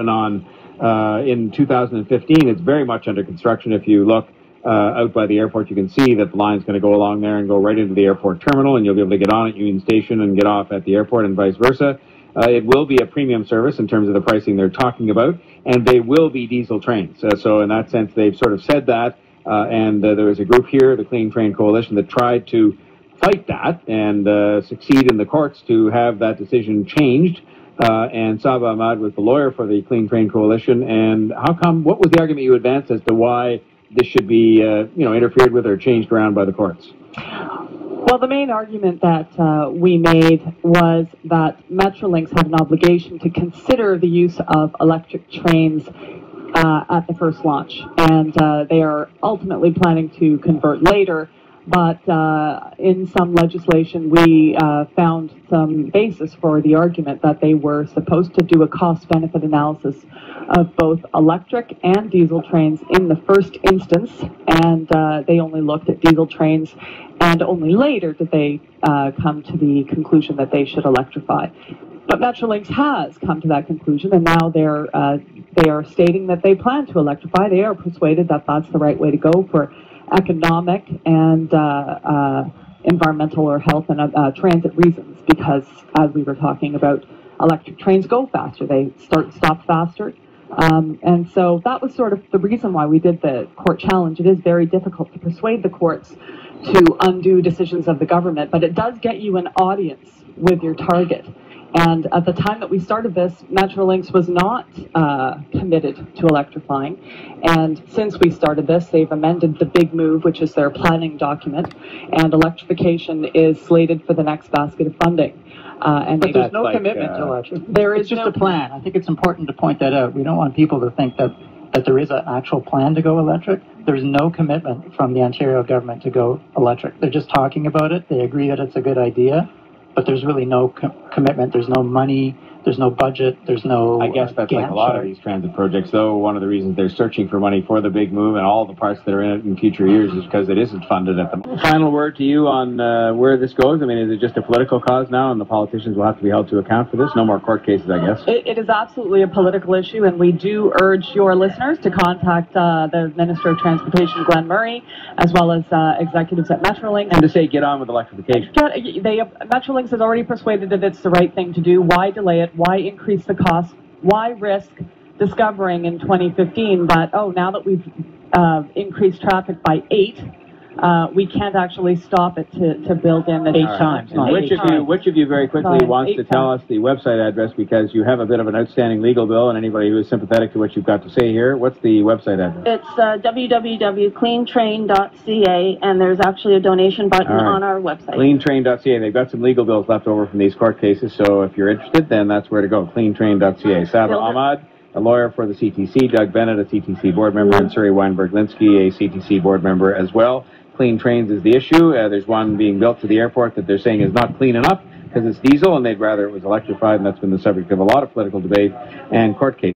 on in 2015. It's very much under construction. If you look out by the airport, you can see that the line's going to go along there and go right into the airport terminal, and you'll be able to get on at Union Station and get off at the airport and vice versa. It will be a premium service in terms of the pricing they're talking about, and they will be diesel trains. So in that sense, they've sort of said that, and there was a group here, the Clean Train Coalition, that tried to fight that and succeed in the courts to have that decision changed. And Saba Ahmad was the lawyer for the Clean Train Coalition. And how come? What was the argument you advanced as to why this should be, interfered with or changed around by the courts? Well, the main argument that we made was that Metrolinx had an obligation to consider the use of electric trains at the first launch, and they are ultimately planning to convert later. But in some legislation, we found some basis for the argument that they were supposed to do a cost-benefit analysis of both electric and diesel trains in the first instance, and they only looked at diesel trains, and only later did they come to the conclusion that they should electrify. But Metrolinx has come to that conclusion, and now they are stating that they plan to electrify. They are persuaded that that's the right way to go for economic and environmental or health and transit reasons, because as we were talking about, electric trains go faster, they start and stop faster, and so that was sort of the reason why we did the court challenge. It is very difficult to persuade the courts to undo decisions of the government, but it does get you an audience with your target. And at the time that we started this, Metrolinx was not committed to electrifying. And since we started this, they've amended the Big Move, which is their planning document, and electrification is slated for the next basket of funding. But there's no commitment to electric. There is it's just a plan. I think it's important to point that out. We don't want people to think that there is an actual plan to go electric. There's no commitment from the Ontario government to go electric. They're just talking about it. They agree that it's a good idea. But there's really no commitment, there's no money, there's no budget, there's no... I guess that's like a lot of these transit projects, though. One of the reasons they're searching for money for the Big Move and all the parts that are in it in future years is because it isn't funded at the moment. Final word to you on where this goes. I mean, is it just a political cause now and the politicians will have to be held to account for this? No more court cases, I guess. It is absolutely a political issue, and we do urge your listeners to contact the Minister of Transportation, Glenn Murray, as well as executives at Metrolinx. And to say, get on with electrification. Metrolinx has already persuaded that it's the right thing to do. Why delay it? Why increase the cost? Why risk discovering in 2015, but now that we've increased traffic by 8, we can't actually stop it to build in the 8 times. Which of you very quickly wants to tell us the website address, because you have a bit of an outstanding legal bill, and anybody who is sympathetic to what you've got to say here, what's the website address? It's www.cleantrain.ca, and there's actually a donation button on our website. Cleantrain.ca. They've got some legal bills left over from these court cases, so if you're interested, then that's where to go. Cleantrain.ca. Saba Ahmad, a lawyer for the CTC, Doug Bennett, a CTC board member, and Suri Weinberg-Linsky, a CTC board member as well. Clean trains is the issue. There's one being built to the airport that they're saying is not clean enough because it's diesel, and they'd rather it was electrified, and that's been the subject of a lot of political debate and court cases.